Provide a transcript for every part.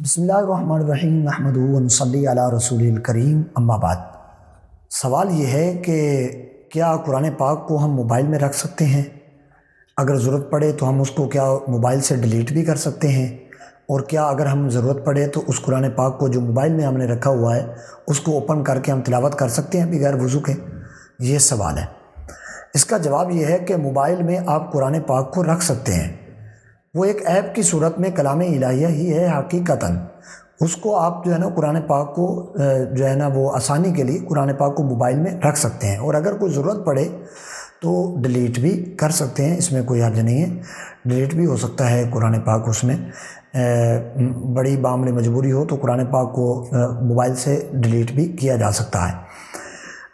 بسم اللہ الرحمن الرحیم نحمدہ و نصلی علی رسول الکریم اما بعد۔ سوال یہ ہے کہ کیا قرآن پاک کو ہم موبائل میں رکھ سکتے ہیں؟ اگر ضرورت پڑے تو ہم اس کو کیا موبائل سے ڈیلیٹ بھی کر سکتے ہیں؟ اور کیا اگر ہم ضرورت پڑے تو اس قرآن پاک کو جو موبائل میں ہم نے رکھا ہوا ہے اس کو اوپن کر کے ہم تلاوت کر سکتے ہیں بغیر وضو کے؟ یہ سوال ہے۔ اس کا جواب یہ ہے کہ موبائل میں آپ قرآن پاک کو رکھ سکتے ہیں۔ وہ ایک ایپ کی صورت میں کلام الہیہ ہی ہے حقیقتاً۔ اس کو آپ جو ہے نا قرآن پاک کو جو ہے نا وہ آسانی کے لیے قرآن پاک کو موبائل میں رکھ سکتے ہیں، اور اگر کوئی ضرورت پڑے تو ڈیلیٹ بھی کر سکتے ہیں، اس میں کوئی حرج نہیں ہے۔ ڈیلیٹ بھی ہو سکتا ہے قرآن پاک، اس میں بڑی معاملے مجبوری ہو تو قرآن پاک کو موبائل سے ڈیلیٹ بھی کیا جا سکتا ہے۔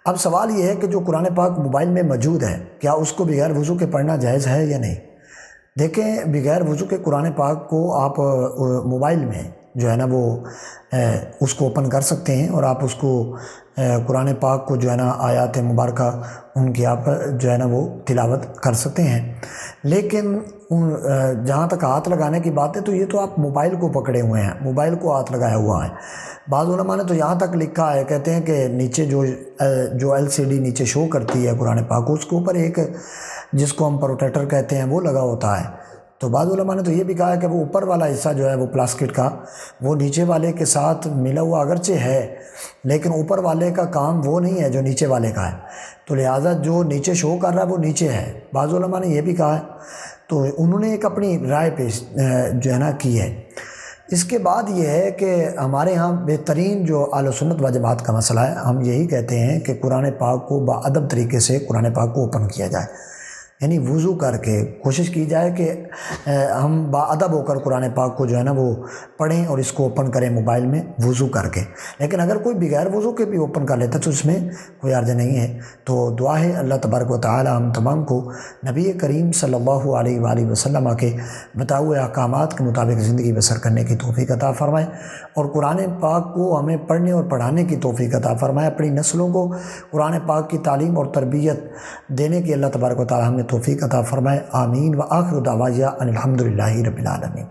اب سوال یہ ہے کہ جو قرآن پاک موبائل میں موجود ہے کیا اس کو بغیر وضو کے پڑھنا جائز ہے یا نہیں؟ دیکھیں، بغیر وضو کے قرآن پاک کو آپ موبائل میں جو ہے نا وہ اس کو اوپن کر سکتے ہیں، اور آپ اس کو قرآن پاک کو جو ہے نا آیات مبارکہ ان کی آپ جو ہے نا وہ تلاوت کر سکتے ہیں۔ لیکن جہاں تک ہاتھ لگانے کی بات ہے تو یہ تو آپ موبائل کو پکڑے ہوئے ہیں، موبائل کو ہاتھ لگایا ہوا ہے۔ بعض علماء نے تو یہاں تک لکھا ہے، کہتے ہیں کہ نیچے جو LCD نیچے شو کرتی ہے قرآن پاک کو، اس کے اوپر ایک جس کو ہم پروٹیکٹر کہتے ہیں وہ لگا ہوتا ہے۔ تو بعض علماء نے تو یہ بھی کہا ہے کہ وہ اوپر والا حصہ جو ہے وہ پلاسٹک کا وہ نیچے والے کے ساتھ ملا ہوا اگرچہ ہے، لیکن اوپر والے کا کام وہ نہیں ہے جو نیچے والے کا ہے، تو لہٰذا جو نیچے شو کر رہا ہے وہ نیچے ہے۔ بعض علماء نے یہ بھی کہا ہے، تو انہوں نے ایک اپنی رائے پیش جو ہے نا کی ہے۔ اس کے بعد یہ ہے کہ ہمارے ہاں بہترین جو اہل سنت و جماعت کا مسئلہ ہے، ہم یہی کہتے ہیں کہ قرآن پاک کو باادب طریقے سے قرآن پاک کو اوپن کیا جائے، یعنی وضو کر کے کوشش کی جائے کہ ہم باادب ہو کر قرآن پاک کو جو ہے نا وہ پڑھیں اور اس کو اوپن کریں موبائل میں وضو کر کے۔ لیکن اگر کوئی بغیر وضو کے بھی اوپن کر لیتا تو اس میں کوئی حرج نہیں ہے۔ تو دعا ہے اللہ تبارک و تعالی ہم تمام کو نبی کریم صلی اللہ علیہ وآلہ وسلم کے بتائے ہوئے احکامات کے مطابق زندگی بسر کرنے کی توفیق عطا فرمائے، اور قرآن پاک کو ہمیں پڑھنے اور پڑھانے کی توفیق عطا فرمائے، اپنی نسلوں کو قرآن پاک کی تعلیم اور تربیت دینے کی اللہ تبارک و تعالی ہمیں توفیق عطا فرمائے۔ آمین۔ وآخر دعوانا ان الحمد للہ رب العالمین۔